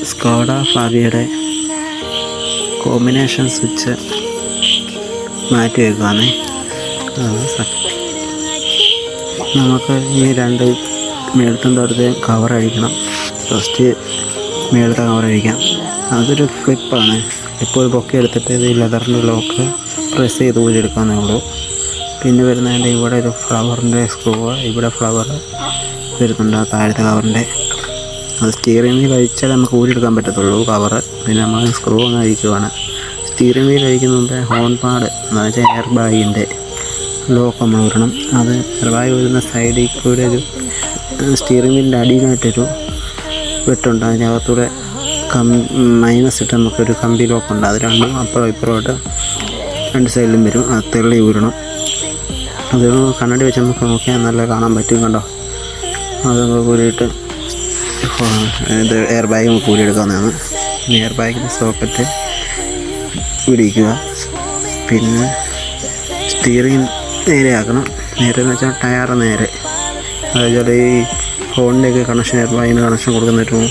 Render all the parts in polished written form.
Skoda ഫാബിയുടെ combination switch മാറ്റി വയ്ക്കുകയാണ്. നമുക്ക് ഈ രണ്ട് മേളത്തും തൊടത്തെയും കവർ അഴിക്കണം. ഫസ്റ്റ് മേളത്തെ കവർ അഴിക്കാം. അതൊരു ക്ലിപ്പാണ്. ഇപ്പോൾ പൊക്കി എടുത്തിട്ട് ഇത് ലെതറിൻ്റെ ലോക്ക് പ്രസ് ചെയ്ത് ഊരിയെടുക്കാവുന്നേ ഉള്ളൂ. പിന്നെ വരുന്നതിൻ്റെ ഇവിടെ ഒരു ഫ്ലവറിൻ്റെ സ്ക്രൂ, ഇവിടെ ഫ്ലവർ വരുന്നുണ്ട് ആ താഴത്തെ കവറിൻ്റെ. അത് സ്റ്റിയറിംഗ് വീൽ അഴിച്ചാൽ നമുക്ക് ഊരിയെടുക്കാൻ പറ്റത്തുള്ളൂ കവറ്. പിന്നെ നമ്മൾ സ്ക്രൂ ഒന്ന് അഴിക്കുവാണ്. സ്റ്റിയറിംഗ് വീൽ അഴിക്കുന്ന മുമ്പേ ഹോൺ പാഡ് എന്ന് വെച്ചാൽ എയർ ബാഗിൻ്റെ ലോക്ക് നമ്മൾ ഊരണം. അത് എയർ ബാഗ് വരുന്ന സൈഡിൽ കൂടെ ഒരു സ്റ്റിയറിംഗ് വീലിൻ്റെ അടിയിലായിട്ടൊരു വെട്ടുണ്ട്. അതിനകത്തൂടെ മൈനസ് ഇട്ട് നമുക്കൊരു കമ്പി ലോക്കുണ്ട്. അത് രണ്ടും അപ്പുറം ഇപ്പുറമായിട്ട് രണ്ട് സൈഡിലും വരും. അത് തെള്ളി ഊരണം. അത് കണ്ണടി വെച്ച് നമുക്ക് നോക്കിയാൽ നല്ല കാണാൻ പറ്റും. കണ്ടോ, അത് നമുക്ക് കൂടിയിട്ട് ഇത് എയർ ബാഗ് നമുക്ക് കൂടിയെടുക്കാവുന്നതാണ്. എയർ ബാഗിൻ്റെ സോക്കറ്റ് പിടിക്കുക. പിന്നെ സ്റ്റിയറിംഗ് നേരെയാക്കണം. നേരെ എന്ന് വെച്ചാൽ ടയർ നേരെ. അതുപോലെ ഈ ഫോണിൻ്റെയൊക്കെ കണക്ഷൻ, എയർ ബാഗിന് കണക്ഷൻ കൊടുക്കുന്നൊരു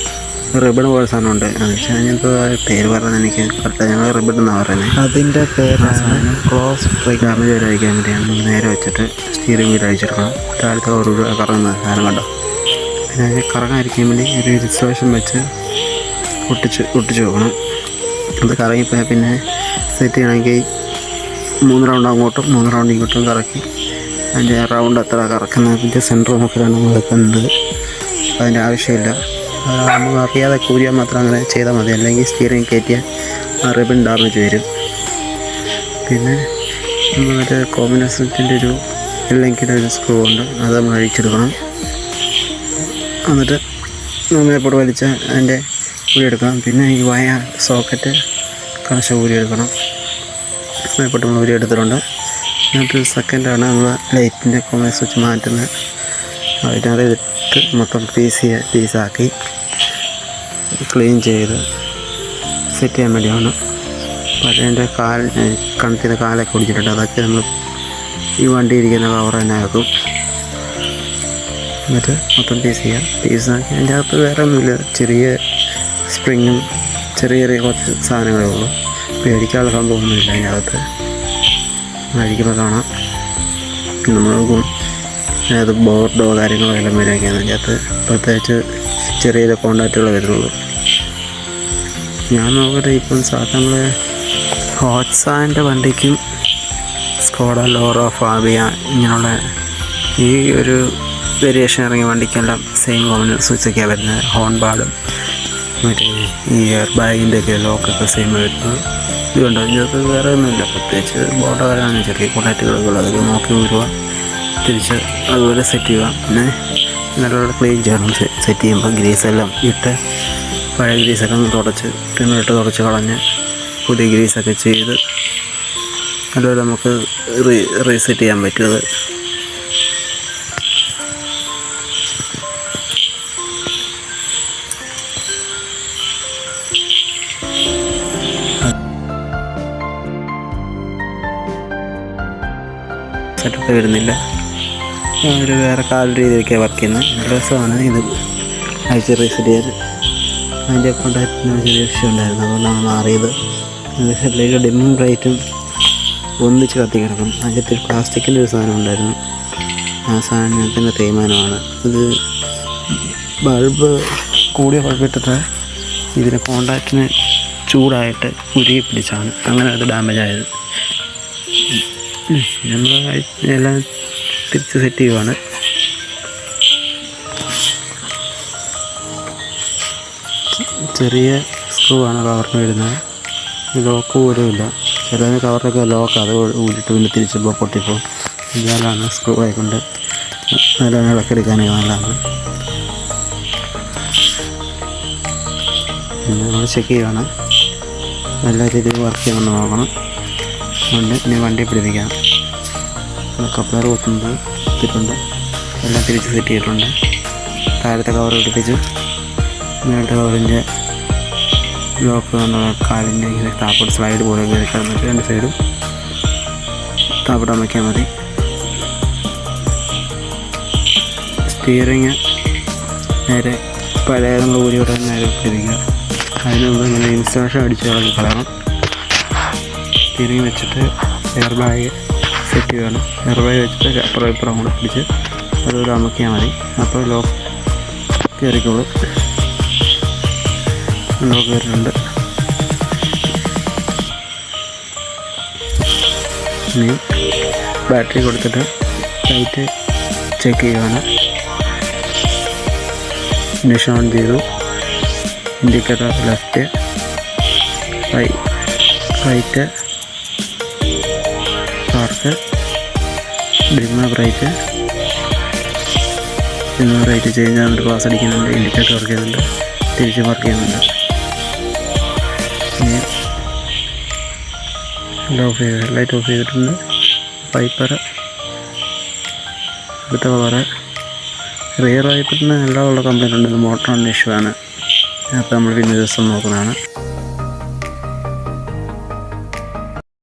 റിബൺ പോലെ സാധനമുണ്ട്. അത് വെച്ചാൽ ഞാനിപ്പോൾ പേര് പറഞ്ഞാൽ എനിക്ക് കറക്റ്റ്, ഞങ്ങൾ റിബൺ എന്നാണ് പറയുന്നത്. അതിൻ്റെ പേരാണ് ക്ലോസ് ബ്രേക്ക്. ഡാമേജ് വരാതിരിക്കാൻ വേണ്ടിയാണ് നേരെ വെച്ചിട്ട് സ്റ്റിയറിംഗ് വീൽ അഴിച്ചെടുക്കണം. താഴത്തെ ഒരു കറങ്ങുന്ന സാധനം കണ്ടോ. പിന്നെ അതിന് കറങ്ങാതിരിക്കാൻ വേണ്ടി ഒരു റിസർവേഷൻ വെച്ച് ഒട്ടിച്ച് വെക്കണം. അത് കറങ്ങിപ്പോയാൽ പിന്നെ സെറ്റ് ചെയ്യണമെങ്കിൽ 3 റൗണ്ട് അങ്ങോട്ടും 3 റൗണ്ട് ഇങ്ങോട്ടും കറക്കി അതിൻ്റെ റൗണ്ട് എത്ര കറക്കുന്നതിൻ്റെ സെൻറ്റർ നോക്കിയാണ് നമ്മൾ വെക്കുന്നത്. അതിൻ്റെ ആവശ്യമില്ല. നമ്മൾ അറിയാതെ കൂരിയാൽ മാത്രം അങ്ങനെ ചെയ്താൽ മതി. അല്ലെങ്കിൽ സ്റ്റിയറിംഗ് കയറ്റിയാൽ ആ റിബൺ ഡാമേജ് വരും. പിന്നെ നമ്മൾ മറ്റേ കോമ്പിനേഷൻ്റെ ഒരു എല്ലെങ്കിൻ്റെ ഒരു സ്ക്രൂ ഉണ്ട്. അത് നമ്മൾ അഴിച്ചെടുക്കണം. എന്നിട്ട് നമ്മളിപ്പോൾ വലിച്ച അതിൻ്റെ ഊരിയെടുക്കണം. പിന്നെ ഈ വയർ സോക്കറ്റ് കണക്ഷൻ ഊരിയെടുക്കണം. ഇപ്പോൾ നമ്മൾ ഊരിയെടുത്തിട്ടുണ്ട്. എന്നിട്ട് സെക്കൻഡാണ് നമ്മൾ ലൈറ്റിൻ്റെ കോമ്പിനേഷൻ സ്വിച്ച് മാറ്റുന്നത്. അതിനകത്ത് മൊത്തം പീസാക്കി ക്ലീൻ ചെയ്ത് സെറ്റ് ചെയ്യാൻ വേണ്ടിയാണ്. പക്ഷേ എൻ്റെ കണക്കിന് കാലൊക്കെ ഒടിച്ചിട്ടുണ്ട്. അതൊക്കെ നമ്മൾ ഈ വണ്ടി ഇരിക്കുന്ന കവർ തന്നെ ആക്കും. എന്നിട്ട് മൊത്തം പീസാക്കി അതിൻ്റെ അകത്ത് വേറെ ഒന്നുമില്ല. ചെറിയ സ്പ്രിങ്ങും ചെറിയ കുറച്ച് സാധനങ്ങളേ ഉള്ളൂ. പേടിക്കാനുള്ള സംഭവമൊന്നുമില്ല അതിൻ്റെ അകത്ത്. അഴിക്കുമ്പോൾ കാണാം. നമ്മൾ അത് ബോർഡോ കാര്യങ്ങളോ എല്ലാം വരികയാണ്. അതിൻ്റെ അകത്ത് പ്രത്യേകിച്ച് ചെറിയ കോണ്ടാക്റ്റുകൾ വരുന്നുള്ളൂ. ഞാൻ നോക്കട്ടെ. ഇപ്പം നമ്മൾ ഹോട്ട്സാൻ്റെ വണ്ടിക്കും സ്കോഡ ലോറ ഫാബിയ ഇങ്ങനെയുള്ള ഈ ഒരു വേരിയേഷൻ ഇറങ്ങിയ വണ്ടിക്കെല്ലാം സെയിം കോമൺ സ്വിച്ചൊക്കെയാണ് വരുന്നത്. ഹോൺ പാഡും മറ്റേ ഈ എയർ ബാഗിൻ്റെയൊക്കെ ലോക്കൊക്കെ സെയിം വരുന്നത്. ഇതുകൊണ്ട് ഇതിനകത്ത് വേറെ ഒന്നുമില്ല. പ്രത്യേകിച്ച് ബോർഡോ വരാനും ചെറിയ കോണ്ടാക്റ്റുകളൊക്കെ അതൊക്കെ നോക്കി വരുക, തിരിച്ച് അതുപോലെ സെറ്റ് ചെയ്യുക. പിന്നെ നല്ലോണം ക്ലീൻ ചെയ്യണം. സെറ്റ് ചെയ്യുമ്പോൾ ഗ്രീസെല്ലാം ഇട്ട് പഴയ ഗ്രീസൊക്കെ ഒന്ന് തുടച്ച് കളഞ്ഞ് പുതിയ ഗ്രീസൊക്കെ ചെയ്ത് അതുപോലെ നമുക്ക് റീസെറ്റ് ചെയ്യാൻ പറ്റും. അത് സെറ്റൊക്കെ വരുന്നില്ല. ഒരു വേറെ കാല രീതിയിലൊക്കെയാണ് വർക്ക് ചെയ്യുന്നത്. രസമാണ് ഇത് അയച്ച് റീസെറ്റ് ചെയ്ത്. അതിൻ്റെ കോണ്ടാക്റ്റിന് ചെറിയ വിഷയം ഉണ്ടായിരുന്നു. അതുകൊണ്ടാണ് മാറിയത്. ഹെഡ്ലൈറ്റ് ഡിമ്മും ബ്രൈറ്റും ഒന്നിച്ച് കത്തി കിടക്കും. അതിൻ്റെ ഒരു പ്ലാസ്റ്റിക്കിൻ്റെ ഒരു സാധനം ഉണ്ടായിരുന്നു. ആ സാധനത്തിൻ്റെ തേയ്മാനമാണ് ഇത്. ബൾബ് കൂടിയ ബൾബിട്ടിട്ട് ഇതിന് കോണ്ടാക്റ്റിന് ചൂടായിട്ട് ഉരുകി പിടിച്ചാണ് അങ്ങനെ അത് ഡാമേജ് ആയത്. നമ്മൾ എല്ലാം തിരിച്ച് സെറ്റ് ചെയ്യുവാണ്. ചെറിയ സ്ക്രൂ ആണ് കവറിന് വരുന്നത്. ലോക്ക് പോലും ഇല്ല. ചില കവറിലൊക്കെ ലോക്ക് അത് ഊരിട്ട് പിന്നെ തിരിച്ചപ്പോൾ പൊട്ടിപ്പോൾ ഇയാളാണ് സ്ക്രൂ ആയിക്കൊണ്ട് നല്ല ഇളക്കെടുക്കാനൊക്കെ നല്ലതാണ്. പിന്നെ നമ്മൾ ചെക്ക് ചെയ്യുകയാണ്. നല്ല രീതിയിൽ വർക്ക് ചെയ്യുമെന്ന് നോക്കണം. ഇനി വണ്ടി പിടിപ്പിക്കാം. കപ്ലർ കുത്തുന്നത് ഇട്ടിട്ടുണ്ട്. എല്ലാം തിരിച്ച് സെറ്റ് ചെയ്തിട്ടുണ്ട്. താഴത്തെ കവർ പിടിപ്പിച്ച് മേളത്തെ കവറിൻ്റെ ലോക്ക് കാലിൻ്റെ ഇങ്ങനെ താപ്പോട്ട് സ്ലൈഡ് പോലെ കിടന്നിട്ട് രണ്ട് സൈഡും താപ്പോട്ട് വയ്ക്കാൻ മതി. സ്റ്റിയറിങ് നേരെ പഴയ നമ്മൾ ഊരിയോടെ നേരെ ഇട്ടിരിക്കുക. അതിന് മുമ്പ് ഇങ്ങനെ ഇൻസ്റ്റലേഷൻ അടിച്ച് കളയണം. സ്റ്റിയറിംഗ് വെച്ചിട്ട് എയർ ബാഗ് സെറ്റ് ചെയ്യണം. എയർ ബാഗ് വെച്ചിട്ട് അപ്പുറം ഇപ്പുറം കൂടെ പിടിച്ച് അതുപോലെ അമക്കിയാൽ മതി. അപ്പോൾ ലോക്ക് കയറിക്കോളും. ലോക്ക് കയറിയിട്ടുണ്ട്. ഇനി ബാറ്ററി കൊടുത്തിട്ട് ലൈറ്റ് ചെക്ക് ചെയ്യുകയാണ്. ഇഗ്നിഷൻ ഓൺ ചെയ്തു. Indicator left, right, park, dimmer bright change ചെയ്യുന്നുണ്ട്. ക്ലാസ് അടിക്കുന്നുണ്ട്. ഇൻഡിക്കേറ്റർ വർക്ക് ചെയ്യുന്നുണ്ട്. തിരിച്ച് വർക്ക് ചെയ്യുന്നുണ്ട്. ഇനി ലൈറ്റ് ഓഫ് ചെയ്തിട്ടുണ്ട്. വൈപ്പർ അടുത്ത കളറ്. റിയർ വൈപ്പറിന് എല്ലാം ഉള്ള കംപ്ലൈൻറ്റ് ഉണ്ട്. മോട്ടറിൻ്റെ ഇഷ്യൂ ആണ്. അപ്പോൾ നമ്മൾ പിന്നെ ദിവസം നോക്കുന്നതാണ്.